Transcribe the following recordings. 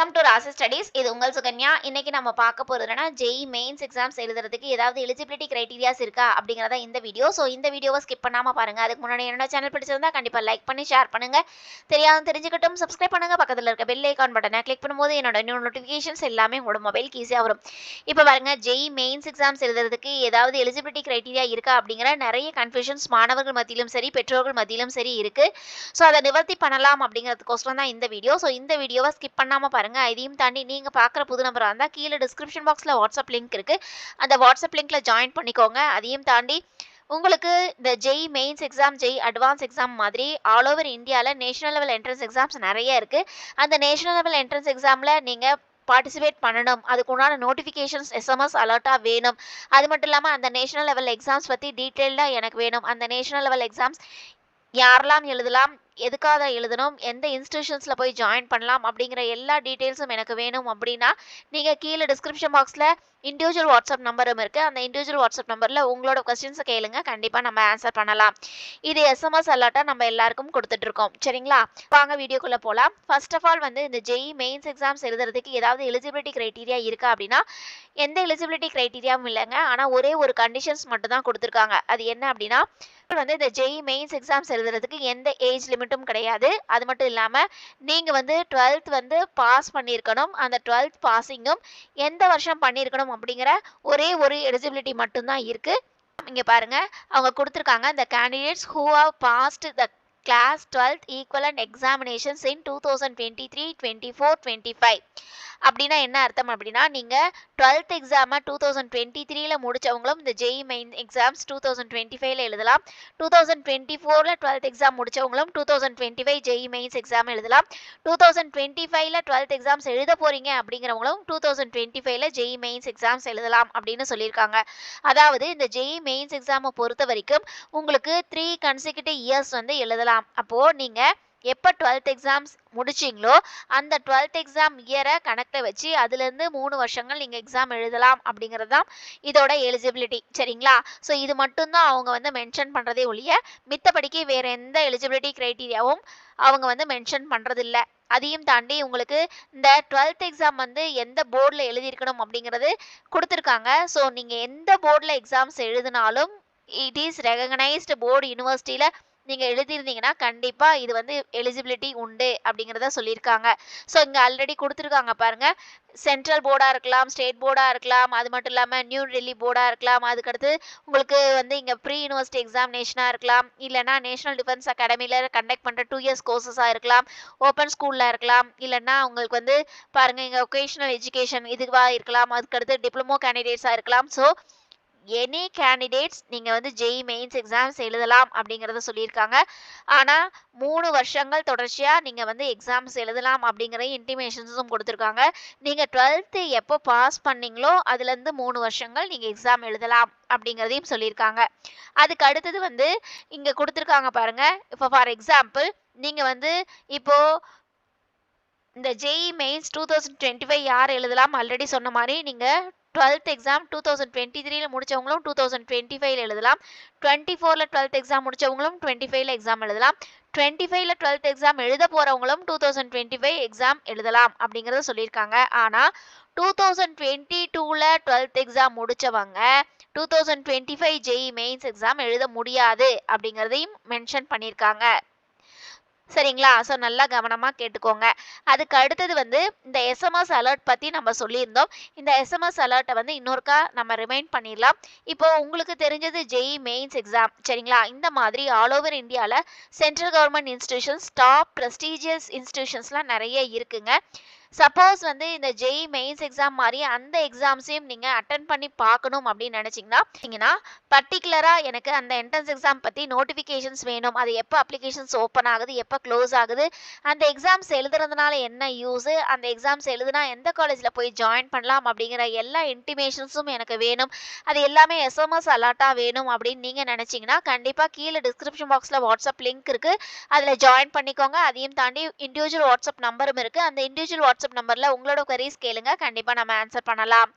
Welcome to ராசி studies. இது உங்கள் சுகன்யா. இன்னைக்கு நம்ம பார்க்க போறது என்னன்னா, ஜெய் மெயின்ஸ் எக்ஸாம்ஸ் எழுதுறதுக்கு ஏதாவது எலிஜிபிலிட்டி கிரைட்டீரியாஸ் இருக்கா அப்படிங்கறத இந்த வீடியோ. ஸோ இந்த வீடியோவை ஸ்கிப் பண்ணாம பாருங்க. அதுக்கு முன்னாடி என்னோட சேனல் பிடிச்சிருந்தா கண்டிப்பா லைக் பண்ணி ஷேர் பண்ணுங்க. தெரியாத தெரிஞ்சுக்கிட்டும் சப்ஸ்கிரைப் பண்ணுங்க. பக்கத்துல இருக்க பெல் ஐகான் பட்டனை கிளிக் பண்ணும்போது என்னோட நியூ நோட்டிஃபிகேஷன்ஸ் எல்லாமே உங்களோட மொபைலுக்கு ஈஸியா வரும். இப்போ பாருங்க, ஜெய் மெயின்ஸ் எக்ஸாம்ஸ் எழுதுறதுக்கு ஏதாவது எலிஜிபிலிட்டி கிரைட்டீரியா இருக்கா அப்படிங்கிற நிறைய கன்ஃபியூஷன்ஸ் மாணவர்கள் மத்தியிலும் சரி, பெற்றோர்கள் மத்தியிலும் சரி இருக்கு. ஸோ அதை நிவர்த்தி பண்ணலாம் அப்படிங்கிறதுக்கோசரம் தான் இந்த வீடியோ. ஸோ இந்த வீடியோவை ஸ்கிப் பண்ணாம பாருங்க. இதையும் தாண்டி நீங்க பார்க்குற புது நபரா இருந்தா கீழே டிஸ்கிரிப்ஷன் பாக்ஸ்ல வாட்ஸ்அப் லிங்க் இருக்கு. அந்த வாட்ஸ்அப் லிங்க்ல ஜாயின் பண்ணிக்கோங்க. அதையும் தாண்டி உங்களுக்கு இந்த Jai mains exam, Jai advance exam மாதிரி ஆல் ஓவர் இந்தியாவில் நேஷனல் லெவல் என்ட்ரன்ஸ் எக்ஸாம்ஸ் நிறைய இருக்கு. அந்த நேஷனல் லெவல் என்ட்ரன்ஸ் எக்ஸாம்ல நீங்க பார்ட்டிசிபேட் பண்ணணும். அதுக்கு உண்டான நோட்டிஃபிகேஷன்ஸ் எஸ்எம்எஸ் அலர்ட்டாக வேணும். அது மட்டும் இல்லாமல் அந்த நேஷனல் லெவல் எக்ஸாம்ஸ் பற்றி டீட்டெயில்டாக எனக்கு வேணும். அந்த நேஷனல் லெவல் எக்ஸாம்ஸ் யாரெல்லாம் எழுதலாம், எதுக்காக எழுதணும், எந்த இன்ஸ்டிடியூஷன்ஸில் போய் ஜாயின் பண்ணலாம் அப்படிங்கிற எல்லா டீட்டெயில்ஸும் எனக்கு வேணும் அப்படின்னா நீங்கள் கீழே டிஸ்கிரிப்ஷன் பாக்ஸில் இண்டிவிஜுவல் வாட்ஸ்அப் நம்பரும் இருக்குது. அந்த இண்டிவிஜுவல் வாட்ஸ்அப் நம்பரில் உங்களோட கொஸ்டின்ஸை கேளுங்க. கண்டிப்பாக நம்ம ஆன்சர் பண்ணலாம். இது எஸ்எம்எஸ் அலர்ட்டாக நம்ம எல்லாருக்கும் கொடுத்துட்ருக்கோம். சரிங்களா? வாங்க வீடியோக்குள்ளே போகலாம். ஃபர்ஸ்ட் ஆஃப் ஆல் இந்த ஜெய் மெயின்ஸ் எக்ஸாம்ஸ் எழுதுறதுக்கு ஏதாவது எலிஜிபிலிட்டி க்ரைட்டீரியா இருக்கா அப்படின்னா எந்த எலிஜிபிலிட்டி க்ரைட்டீரியாவும் இல்லைங்க. ஆனால் ஒரே ஒரு கண்டிஷன்ஸ் மட்டும் தான் கொடுத்துருக்காங்க. அது என்ன அப்படின்னா, இந்த ஜெய் மெயின்ஸ் எக்ஸாம்ஸ் எழுதுறதுக்கு எந்த ஏஜ் லிமிட்டும் கிடையாது. அது மட்டும் இல்லாமல் நீங்கள் 12th பாஸ் பண்ணியிருக்கணும். அந்த 12th பாசிங்கும் எந்த வருஷம் பண்ணியிருக்கணும் அப்படிங்கிற ஒரே ஒரு எலிஜிபிலிட்டி மட்டும்தான் இருக்கு. இங்க பாருங்க, அவங்க கொடுத்துருக்காங்க, the candidates who have passed the class 12th equivalent examinations in 2023, 24, 25 அப்படின்னா என்ன அர்த்தம் அப்படின்னா, நீங்க 12th எக்ஸாமை 2023ல முடிச்சவங்களும் இந்த ஜெய் மெயின் எக்ஸாம்ஸ் 2025ல எழுதலாம். 2024ல 12th எக்ஸாம் முடிச்சவங்களும் 2025 ஜெய் மெயின்ஸ் எக்ஸாம் எழுதலாம். 2025ல 12th எக்ஸாம்ஸ் எழுத போறீங்க அப்படிங்கிறவங்களும் 2025ல ஜெய் மெயின்ஸ் எக்ஸாம்ஸ் எழுதலாம் அப்படின்னு சொல்லியிருக்காங்க. அதாவது இந்த ஜெய் மெயின்ஸ் எக்ஸாமை பொறுத்த வரைக்கும் உங்களுக்கு 3 consecutive years எழுதலாம். அப்போ நீங்க எப்போ 12th எக்ஸாம்ஸ் முடிச்சிங்களோ அந்த 12th எக்ஸாம் இயரை கணக்கில் வச்சு அதுலேருந்து 3 வருஷங்கள் நீங்கள் எக்ஸாம் எழுதலாம் அப்படிங்கிறது தான் இதோட எலிஜிபிலிட்டி. சரிங்களா? ஸோ இது மட்டும்தான் அவங்க மென்ஷன் பண்ணுறதே ஒழிய மித்தபடிக்கு வேறு எந்த எலிஜிபிலிட்டி க்ரைட்டீரியாவும் அவங்க மென்ஷன் பண்ணுறதில்ல. அதையும் தாண்டி உங்களுக்கு இந்த 12th எக்ஸாம் எந்த போர்டில் எழுதியிருக்கணும் அப்படிங்கிறது கொடுத்துருக்காங்க. ஸோ நீங்கள் எந்த போர்டில் எக்ஸாம்ஸ் எழுதினாலும் இட் இஸ் ரெகக்னைஸ்டு போர்டு யூனிவர்சிட்டியில் நீங்கள் எழுதியிருந்தீங்கன்னா கண்டிப்பாக இது எலிஜிபிலிட்டி உண்டு அப்படிங்கிறத சொல்லியிருக்காங்க. ஸோ இங்கே ஆல்ரெடி கொடுத்துருக்காங்க பாருங்கள். சென்ட்ரல் போர்டாக இருக்கலாம், ஸ்டேட் போர்டாக இருக்கலாம், அது மட்டும் இல்லாமல் நியூ டெல்லி போர்டாக இருக்கலாம். அதுக்கடுத்து உங்களுக்கு இங்கே ப்ரீ யூனிவர்சிட்டி எக்ஸாமினேஷனாக இருக்கலாம், இல்லைனா நேஷனல் டிஃபென்ஸ் அகாடமியில் கண்டக்ட் பண்ணுற 2 years கோர்சஸாக இருக்கலாம், ஓப்பன் ஸ்கூலில் இருக்கலாம், இல்லைன்னா உங்களுக்கு பாருங்கள் இங்கே ஒகேஷனல் எஜுகேஷன் இதுவாக இருக்கலாம், அதுக்கடுத்து டிப்ளமோ கேண்டிடேட்ஸாக இருக்கலாம். ஸோ எனி கேண்டிடேட்ஸ் நீங்கள் ஜெய் மெயின்ஸ் எக்ஸாம்ஸ் எழுதலாம் அப்படிங்கிறத சொல்லியிருக்காங்க. ஆனால் 3 வருஷங்கள் தொடர்ச்சியாக நீங்கள் எக்ஸாம்ஸ் எழுதலாம் அப்படிங்கிற இன்டிமேஷன்ஸும் கொடுத்துருக்காங்க. நீங்கள் 12th எப்போ பாஸ் பண்ணீங்களோ அதுலேருந்து 3 வருஷங்கள் நீங்கள் எக்ஸாம் எழுதலாம் அப்படிங்கிறதையும் சொல்லியிருக்காங்க. அதுக்கு அடுத்தது இங்கே கொடுத்துருக்காங்க பாருங்கள். இப்போ ஃபார் எக்ஸாம்பிள் நீங்கள் இப்போது இந்த ஜெய் மெயின்ஸ் 2025 யார் எழுதலாம்? ஆல்ரெடி சொன்ன மாதிரி நீங்கள் 12th எக்ஸாம் 2023ல முடிச்சவங்களும் 2025ல எழுதலாம். 24ல 12th எக்ஸாம் முடிச்சவங்களும் 25ல எக்ஸாம் எழுதலாம். 25ல 12th எக்ஸாம் எழுத போறவங்களும் 2025 எக்ஸாம் எழுதலாம் அப்படிங்கறத சொல்லியிருக்காங்க. ஆனா 2022ல 12th எக்ஸாம் முடிச்சவங்க 2025 ஜெய் மெயின்ஸ் எக்ஸாம் எழுத முடியாது அப்படிங்கறதையும் மென்ஷன் பண்ணியிருக்காங்க. சரிங்களா? ஸோ நல்லா கவனமாக கேட்டுக்கோங்க. அதுக்கு அடுத்தது இந்த எஸ்எம்எஸ் அலர்ட் பற்றி நம்ம சொல்லியிருந்தோம். இந்த எஸ்எம்எஸ் அலர்ட்டை இன்னொருக்கா நம்ம ரிமைண்ட் பண்ணிடலாம். இப்போ உங்களுக்கு தெரிஞ்சது ஜெய் மெயின்ஸ் எக்ஸாம். சரிங்களா? இந்த மாதிரி ஆல் ஓவர் இந்தியாவில் central government institutions, top prestigious இன்ஸ்டிடியூஷன்ஸ்லாம் நிறைய இருக்குங்க. சப்போஸ் இந்த ஜெய் மெயின்ஸ் எக்ஸாம் மாதிரி அந்த எக்ஸாம்ஸையும் நீங்கள் அட்டன் பண்ணி பார்க்கணும் அப்படின்னு நினச்சிங்கன்னா பர்டிகுலராக எனக்கு அந்த என்ட்ரன்ஸ் எக்ஸாம் பற்றி நோட்டிஃபிகேஷன்ஸ் வேணும். அது எப்போ அப்ளிகேஷன்ஸ் ஓப்பன் ஆகுது, எப்போ க்ளோஸ் ஆகுது, அந்த எக்ஸாம்ஸ் எழுதுறதுனால என்ன யூஸு, அந்த எக்ஸாம்ஸ் எழுதுனா எந்த காலேஜில் போய் ஜாயின் பண்ணலாம் அப்படிங்கிற எல்லா இன்டிமேஷன்ஸும் எனக்கு வேணும். அது எல்லாமே எஸ்எம்எஸ் அலர்ட்டாக வேணும் அப்படின்னு நீங்கள் நினச்சிங்கன்னா கண்டிப்பாக கீழே டிஸ்கிரிப்ஷன் பாக்ஸில் வாட்ஸ்அப் லிங்க் இருக்குது. அதில் ஜாயின் பண்ணிக்கோங்க. அதையும் தாண்டி இண்டிவிஜுவல் வாட்ஸ்அப் நம்பரும் இருக்குது. அந்த இண்டிவிஜுவல் வாட்ஸ்அப் வாட்ஸ்அப் நம்பர்ல உங்களோட queries கேளுங்க. கண்டிப்பா நம்ம ஆன்சர் பண்ணலாம்.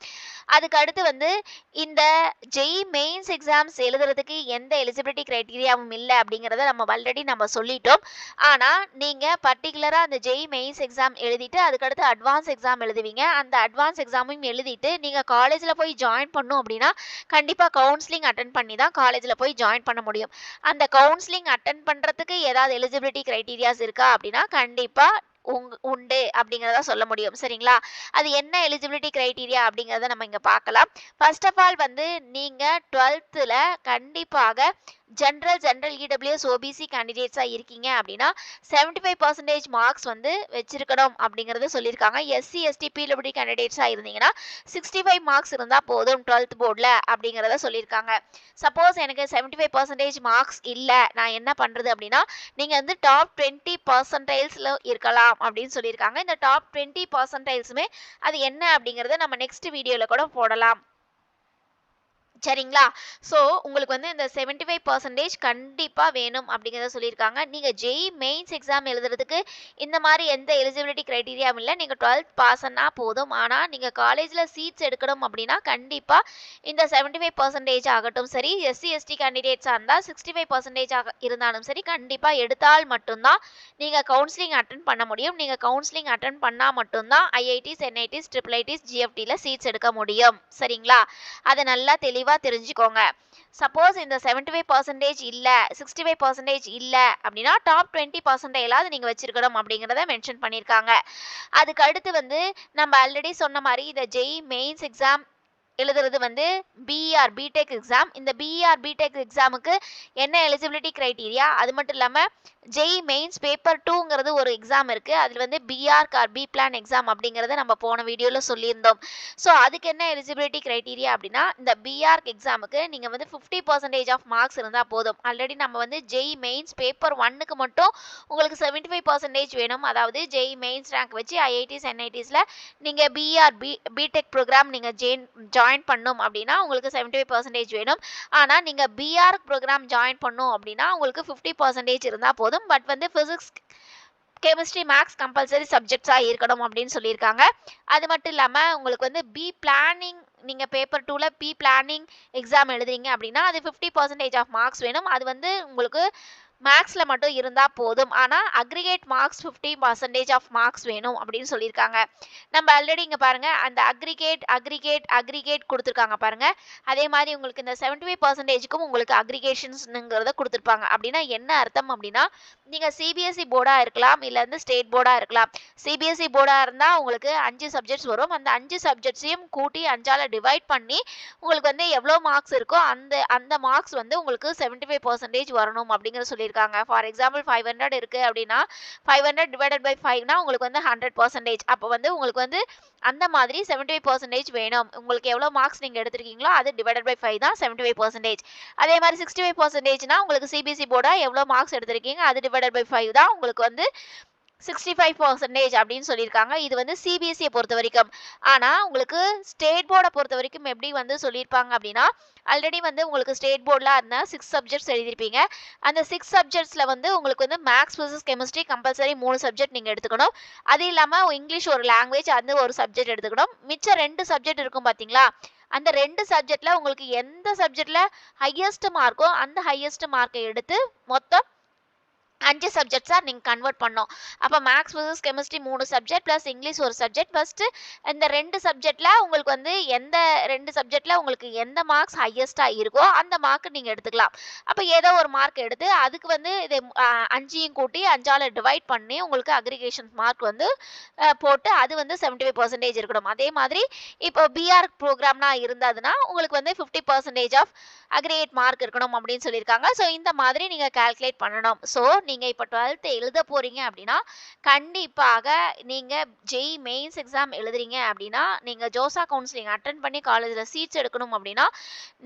அதுக்கு அடுத்து வந்து இந்த ஜெய் மெயின்ஸ் எக்ஸாம்ஸ் எழுதுறதுக்கு எந்த எலிஜிபிலிட்டி கிரைட்டீரியாவும் இல்ல அப்படிங்கிறத ஆல்ரெடி நம்ம சொல்லிட்டோம். ஆனா நீங்க பர்ட்டிகுலரா அந்த ஜெய் மெயின்ஸ் எக்ஸாம் எழுதிட்டு அதுக்கடுத்து அட்வான்ஸ் எக்ஸாம் எழுதுவீங்க. அந்த அட்வான்ஸ் எக்ஸாமையும் எழுதிட்டு நீங்க காலேஜ்ல போய் ஜாயின் பண்ணணும் அப்படின்னா கண்டிப்பா கவுன்சிலிங் அட்டெண்ட் பண்ணி தான் காலேஜ்ல போய் ஜாயின் பண்ண முடியும். அந்த கவுன்சிலிங் அட்டெண்ட் பண்றதுக்கு ஏதாவது எலிஜிபிலிட்டி கிரைட்டீரியாஸ் இருக்கா அப்படின்னா கண்டிப்பா உண்டு அப்படிங்கிறத சொல்ல முடியும். சரிங்களா? அது என்ன எலிஜிபிலிட்டி கிரைட்டீரியா அப்படிங்கிறத நம்ம இங்க பார்க்கலாம். ஃபர்ஸ்ட் ஆஃப் ஆல் வந்து நீங்க 12th கண்டிப்பாக ஜெனரல் இடபிள்யூஎஸ் ஓபிசி கேண்டிடேட்ஸா இருக்கீங்க அப்படின்னா 75% மார்க்ஸ் வந்து வச்சிருக்கணும் அப்படிங்கறத சொல்லியிருக்காங்க. எஸ்சி எஸ்டி பிடபிள்யூடி கேண்டிடேட்ஸா இருந்தீங்கன்னா 65 மார்க்ஸ் இருந்தா போதும் 12th போர்டில் அப்படிங்கிறத சொல்லியிருக்காங்க. சப்போஸ் எனக்கு 75% மார்க்ஸ் இல்லை, நான் என்ன பண்றது அப்படின்னா நீங்க வந்து டாப் 20% இருக்கலாம் அப்படின்னு சொல்லியிருக்காங்க. இந்த டாப் 20%மே அது என்ன அப்படிங்கறத நம்ம நெக்ஸ்ட் வீடியோல கூட போடலாம். சரிங்களா? ஸோ உங்களுக்கு வந்து இந்த 75% கண்டிப்பா வேணும் அப்படிங்கிறத சொல்லியிருக்காங்க. நீங்க ஜெய் மெயின்ஸ் எக்ஸாம் எழுதுறதுக்கு இந்த மாதிரி எந்த எலிஜிபிலிட்டி கிரைட்டீரியாவும் இல்லை. நீங்க 12th பாஸ் ஆனா போதும். ஆனா நீங்க காலேஜ்ல சீட்ஸ் எடுக்கணும் அப்படின்னா கண்டிப்பா இந்த 75% ஆகட்டும் சரி, எஸ்சி எஸ்டி கேண்டிடேட்ஸா இருந்தா 65% இருந்தாலும் சரி கண்டிப்பா எடுத்தால் மட்டும்தான் நீங்க கவுன்சிலிங் அட்டெண்ட் பண்ண முடியும். நீங்க கவுன்சிலிங் அட்டெண்ட் பண்ணா மட்டும்தான் ஐஐடிஸ், என்ஐடிஸ், ட்ரிபிள் ஐடிஸ், ஜிஎஃப்டில சீட்ஸ் எடுக்க முடியும். சரிங்களா? அதை நல்லா தெளிவா தெரிஞ்சுக்கோங்க. சப்போஸ் இந்த 75% இல்ல, 65% இல்ல அப்படின்னா டாப் 20% நீங்க வச்சிருக்கணும் அப்படிங்கறத மென்ஷன் பண்ணிருக்காங்க. அதுக்கு அடுத்து வந்து நம்ம ஆல்ரெடி சொன்ன மாதிரி இந்த ஜெய் மெயின்ஸ் எக்ஸாம் எழுதுறது வந்து பிஆர் பிடெக் எக்ஸாம். இந்த பிஆர் பிடெக் எக்ஸாமுக்கு என்ன எலிஜிபிலிட்டி கிரைட்டீரியா, அது மட்டும் இல்லாம ஜெய் மெயின்ஸ் பேப்பர் 2ங்கிறது ஒரு எக்ஸாம் இருக்கு. அதுல வந்து பிஆர் கார் பி பிளான் எக்ஸாம் அப்படிங்கறத நம்ம போன வீடியோல சொல்லியிருந்தோம். ஸோ அதுக்கு என்ன எலிஜிபிலிட்டி கிரைட்டீரியா அப்படின்னா இந்த பிஆர் எக்ஸாமுக்கு நீங்க வந்து 50% ஆஃப் மார்க்ஸ் இருந்தா போதும். ஆல்ரெடி நம்ம வந்து ஜெய் மெயின்ஸ் பேப்பர் 1க்கு மட்டும் உங்களுக்கு 75% வேணும். அதாவது ஜெய் மெயின்ஸ் ரேங்க் வச்சு ஐஐடிஸ், என்ஐடிஸ்ல நீங்க பிஆர் பிடெக் ப்ரோக்ராம் நீங்க ஜாயின் பண்ணும் அப்படின்னா உங்களுக்கு 75% வேணும். ஆனா நீங்க பிஆர் ப்ரோக்ராம் ஜாயின் பண்ணும் அப்படின்னா உங்களுக்கு 50% இருந்தா போதும். பட் வந்து பிசிக்ஸ், கெமிஸ்ட்ரி, மேக்ஸ் கம்பல்சரி சப்ஜெக்ட்ஸா இருக்கணும் அப்படின்னு சொல்லியிருக்காங்க. அது மட்டும் இல்லாம உங்களுக்கு வந்து பி பிளானிங் நீங்க பேப்பர் 2ல பி பிளானிங் எக்ஸாம் எழுதுறீங்க அப்படின்னா அது 50% ஆஃப் மார்க்ஸ் வேணும். அது வந்து உங்களுக்கு மேக்ஸ்ல மட்டும் இருந்தா போதும். ஆனா அக்ரிகேட் மார்க்ஸ் 50% ஆஃப் மார்க்ஸ் வேணும் அப்படின்னு சொல்லியிருக்காங்க. நம்ம ஆல்ரெடி இங்க பாருங்க அந்த அக்ரிகேட் கொடுத்துருக்காங்க பாருங்க. அதே மாதிரி உங்களுக்கு இந்த 75%க்கும் உங்களுக்கு அக்ரிகேஷன்ஸ்ங்கிறத கொடுத்துருப்பாங்க. அப்படின்னா என்ன அர்த்தம் அப்படின்னா நீங்க சிபிஎஸ்இ போர்டா இருக்கலாம், இல்ல வந்து ஸ்டேட் போர்டா இருக்கலாம். சிபிஎஸ்இ போர்டா இருந்தா உங்களுக்கு 5 சப்ஜெக்ட்ஸ் வரும். அந்த 5 சப்ஜெக்ட்ஸையும் கூட்டி 5ஆல டிவைட் பண்ணி உங்களுக்கு வந்து எவ்வளவு மார்க்ஸ் இருக்கோ அந்த மார்க்ஸ் வந்து உங்களுக்கு 75% வரணும் அப்படிங்கறது சொல்லியிருக்காங்க. ஃபார் எக்ஸாம்பிள் 500 இருக்கு அப்படின்னா 500 டிவைடட் பை 5னா உங்களுக்கு வந்து 100%. அப்போ வந்து உங்களுக்கு வந்து அந்த மாதிரி 75% வேணும். உங்களுக்கு எவ்வளவு மார்க்ஸ் நீங்க எடுத்திருக்கீங்களோ அது டிவைடட் பை 5 தான் 75%. அதே மாதிரி 65%னா உங்களுக்கு சிபிஎஸ்இ போர்டா எவ்வளவு மார்க்ஸ் எடுத்திருக்கீங்க அது டிவைடட் பை 5 தான் உங்களுக்கு வந்து 65% அப்படின்னு சொல்லியிருக்காங்க. இது வந்து சிபிஎஸ்இ பொறுத்த வரைக்கும். ஆனா உங்களுக்கு ஸ்டேட் போர்டை பொறுத்த வரைக்கும் எப்படி வந்து சொல்லியிருப்பாங்க அப்படின்னா ஆல்ரெடி வந்து உங்களுக்கு ஸ்டேட் போர்டில் இருந்தால் 6 சப்ஜெக்ட்ஸ் எழுதிருப்பீங்க. அந்த 6 சப்ஜெக்ட்ஸில் வந்து உங்களுக்கு வந்து maths, physics, chemistry compulsory 3 subject நீங்கள் எடுத்துக்கணும். அது இல்லாமல் இங்கிலீஷ் ஒரு லாங்குவேஜ் அந்த ஒரு சப்ஜெக்ட் எடுத்துக்கணும். மிச்சம் 2 சப்ஜெக்ட் இருக்கும் பார்த்தீங்களா, அந்த 2 சப்ஜெக்ட்ல உங்களுக்கு எந்த சப்ஜெக்ட்ல ஹையஸ்ட் மார்க்கோ அந்த ஹையஸ்ட் மார்க்கை எடுத்து மொத்தம் 5 சப்ஜெக்ட்ஸா நீங்க கன்வெர்ட் பண்ணோம். அப்ப maths, physics, chemistry 3 subject plus English ஒரு சப்ஜெக்ட். ஃபர்ஸ்ட் இந்த 2 சப்ஜெக்ட்ல உங்களுக்கு வந்து எந்த 2 சப்ஜெக்ட்ல உங்களுக்கு எந்த மார்க்ஸ் ஹையஸ்டா இருக்கோ அந்த மார்க் நீங்க எடுத்துக்கலாம். அப்ப ஏதோ ஒரு மார்க் எடுத்து அதுக்கு வந்து இது 5யும் கூட்டி 5ஆல டிவைட் பண்ணி உங்களுக்கு அக்ரிகேஷன் மார்க் வந்து போட்டு அது வந்து 75% இருக்கணும். அதே மாதிரி இப்போ பிஆர் ப்ரோக்ராம்னா இருந்ததுன்னா உங்களுக்கு வந்து 50% ஆஃப் அக்ரிகேட் மார்க் இருக்கணும் அப்படின்னு சொல்லியிருக்காங்க. ஸோ இந்த மாதிரி நீங்க கால்குலேட் பண்ணணும். ஸோ நீங்க இப்போ 12th எழுத போறீங்க அப்படின்னா கண்டிப்பாக நீங்க ஜெய் மெயின்ஸ் எக்ஸாம் எழுதுறீங்க அப்படின்னா நீங்க ஜோசா கவுன்சிலிங் அட்டென்ட் பண்ணி காலேஜ்ல சீட்ஸ் எடுக்கணும் அப்படின்னா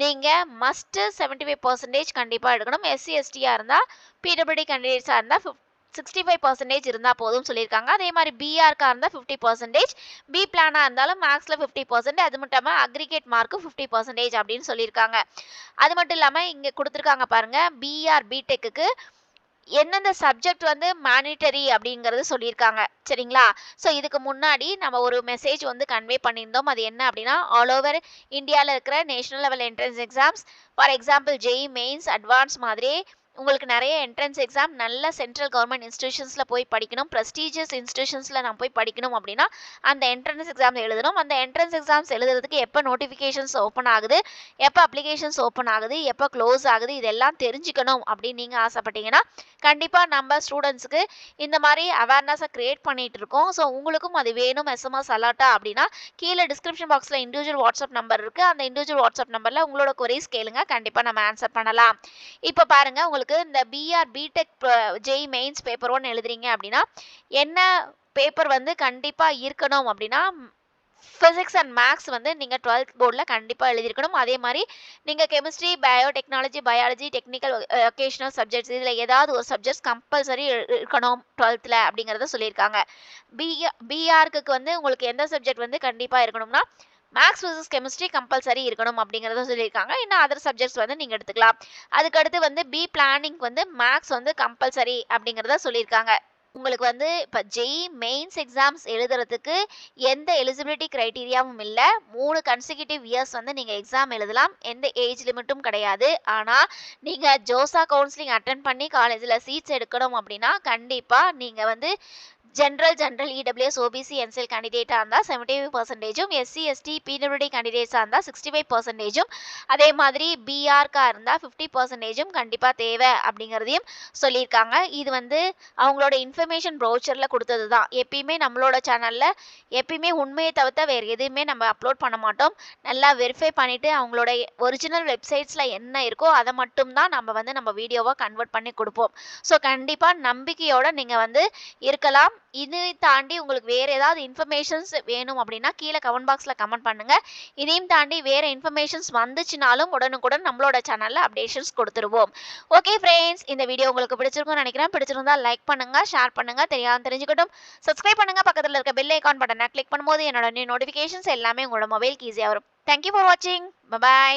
நீங்க மஸ்ட் 75% கண்டிப்பா எடுக்கணும். எஸ்சி எஸ்டியா இருந்தா, பிடபிள்யூடி கேண்டிடேட்ஸா இருந்தா 65% இருந்தா போதும் சொல்லியிருக்காங்க. அதே மாதிரி பிஆர்க்கா இருந்தா 50%, பி பிளானா இருந்தாலும் மேக்ஸ்ல 50%, அது மட்டும் இல்லாம அக்ரிகேட் மார்க் 50% அப்படின்னு சொல்லியிருக்காங்க. அது மட்டும் இல்லாம இங்க கொடுத்துருக்காங்க பாருங்க பிஆர் பிடெக்கு எந்தெந்த சப்ஜெக்ட் வந்து மேனிட்டரி அப்படிங்கிறது சொல்லியிருக்காங்க. சரிங்களா? ஸோ இதுக்கு முன்னாடி நம்ம ஒரு மெசேஜ் வந்து கன்வே பண்ணியிருந்தோம். அது என்ன அப்படின்னா, ஆல் ஓவர் இந்தியால இருக்கிற national level entrance exams for example JE mains, advance மாதிரியே உங்களுக்கு நெறைய என்ட்ரன்ஸ் எக்ஸாம் நல்ல சென்ட்ரல் கவர்ன்மென்ட் இன்ஸ்டிடியூஷன்ஸ்ல போய் படிக்கணும். பிரஸ்டீஜியஸ் இன்ஸ்டிடியூஷன்ஸ்ல நான் போய் படிக்கணும் அப்படின்னா, அந்த என்ட்ரன்ஸ் எக்ஸாம் எழுதணும். அந்த என்ட்ரன்ஸ் எக்ஸாம்ஸ் எழுதுறதுக்கு எப்ப நோட்டிஃபிகேஷன்ஸ் ஓப்பன் ஆகுது, எப்ப அப்ளிகேஷன்ஸ் ஓப்பன் ஆகுது, எப்ப க்ளோஸ் ஆகுது இதெல்லாம் தெரிஞ்சுக்கணும் அப்படின்னு நீங்க ஆசைப்பட்டீங்கன்னா, கண்டிப்பா நம்ம ஸ்டூடண்ட்ஸ்க்கு இந்த மாரி அவேர்னஸ கிரியேட் பண்ணிட்டு இருக்கோம். ஸோ உங்களுக்கும் அது வேணும் எஸ்எம்எஸ் அலர்ட்டா அப்படின்னா, கீழ டிஸ்கிரிப்ஷன் பாக்ஸ்ல இண்டிவிஜுவல் வாட்ஸ்அப் நம்பர் இருக்கு. அந்த இண்டிவிஜுவல் வாட்ஸ்அப் நம்பர்ல உங்களோட குவரீஸ் கேளுங்க. கண்டிப்பா நம்ம ஆன்சர் பண்ணலாம். இப்ப பாருங்க உங்களுக்கு இந்த பிடெக் ஜேஇ மெயின்ஸ் பேப்பர் 1 எழுதுறீங்க அப்படின்னா, என்ன பேப்பர் வந்து கண்டிப்பா இருக்கணும் அப்படின்னா, பிசிக்ஸ் அண்ட் மேத்ஸ் வந்து நீங்க 12th போர்ட்ல கண்டிப்பா எழுதியிருக்கணும். அதே மாரி நீங்க chemistry, biotechnology, biology, technical vocational subjects இதுல ஏதாவது ஒரு சப்ஜெக்ட்ஸ் கம்பல்சரி இருக்கணும் 12th அப்படிங்கிறத சொல்லியிருக்காங்க. பிஆர்க்கு வந்து உங்களுக்கு எந்த சப்ஜெக்ட் வந்து கண்டிப்பா இருக்கணும்னா, மேத்ஸ், பிசிக்ஸ், கெமிஸ்ட்ரி கம்பல்சரி இருக்கணும் அப்படிங்கிறத சொல்லியிருக்காங்க. இன்னும் அதர் சப்ஜெக்ட்ஸ் வந்து நீங்க எடுத்துக்கலாம். அதுக்கடுத்து வந்து பிளானிங் வந்து மேத்ஸ் வந்து கம்பல்சரி அப்படிங்கிறத சொல்லியிருக்காங்க. உங்களுக்கு வந்து இப்ப ஜேஇ மெயின்ஸ் எக்ஸாம்ஸ் எழுதுறதுக்கு எந்த எலிஜிபிலிட்டி கிரைட்டீரியாவும் இல்ல. 3 கன்சிக்யூட்டிவ் இயர்ஸ் வந்து நீங்க எக்ஸாம் எழுதலாம். எந்த ஏஜ் லிமிட்டும் கிடையாது. ஆனா, நீங்க ஜோசா கவுன்சிலிங் அட்டெண்ட் பண்ணி காலேஜ்ல சீட்ஸ் எடுக்கணும் அப்படின்னா, கண்டிப்பா நீங்க வந்து ஜெனரல் இடபிள்யூஎஸ், ஓபிசி, என்சிஎல் கேண்டிடேட்டா இருந்தா 75%, எஸ்சி, எஸ்டி, பிடபிள்யூடி கேண்டிடேட்ஸா இருந்தா 65%, அதே மாதிரி பிஆர்க்கா இருந்தா 50% கண்டிப்பா தேவை அப்படிங்கிறதையும் சொல்லியிருக்காங்க. இது வந்து அவங்களோட இன்ஃபர்மேஷன் ப்ரௌச்சர்ல குடுத்தது தான். எப்பயுமே நம்மளோட சேனல்ல எப்பயுமே உண்மையை தவிர்த்து வேற எதுவுமே நம்ம அப்லோட் பண்ண மாட்டோம். நல்லா வெரிஃபை பண்ணிட்டு அவங்களோட ஒரிஜினல் வெப்சைட்ஸ்ல என்ன இருக்கோ அத மட்டும் தான் நம்ம வந்து நம்ம வீடியோவா கன்வெர்ட் பண்ணி குடுப்போம். ஸோ கண்டிப்பா நம்பிக்கையோட நீங்க வந்து இருக்கலாம். இது தாண்டி உங்களுக்கு வேற ஏதாவது இன்ஃபர்மேஷன்ஸ் வேணும் அப்படின்னா, கீழ கமெண்ட் பாக்ஸ்ல கமெண்ட் பண்ணுங்க. இதையும் தாண்டி வேற இன்ஃபர்மேஷன்ஸ் வந்துச்சுனாலும் உடனுக்குடன் நம்மளோட சேனல்ல அப்டேஷன்ஸ் குடுத்துருவோம். ஓகே ஃபிரெண்ட்ஸ், இந்த வீடியோ உங்களுக்கு பிடிச்சிருக்கும்னு நினைக்கிறேன். பிடிச்சிருந்தா லைக் பண்ணுங்க, ஷேர் பண்ணுங்க, தெரியாம தெரிஞ்சுக்கட்டும். சப்ஸ்கிரைப் பண்ணுங்க. பக்கத்துல இருக்க பெல் ஐகான் பட்டனை கிளிக் பண்ணும்போது என்னோட நியூ நோட்டிஃபிகேஷன்ஸ் எல்லாமே உங்களோட மொபைலுக்கு ஈஸியா வரும். தேங்க் யூ ஃபார் வாட்சிங். பை.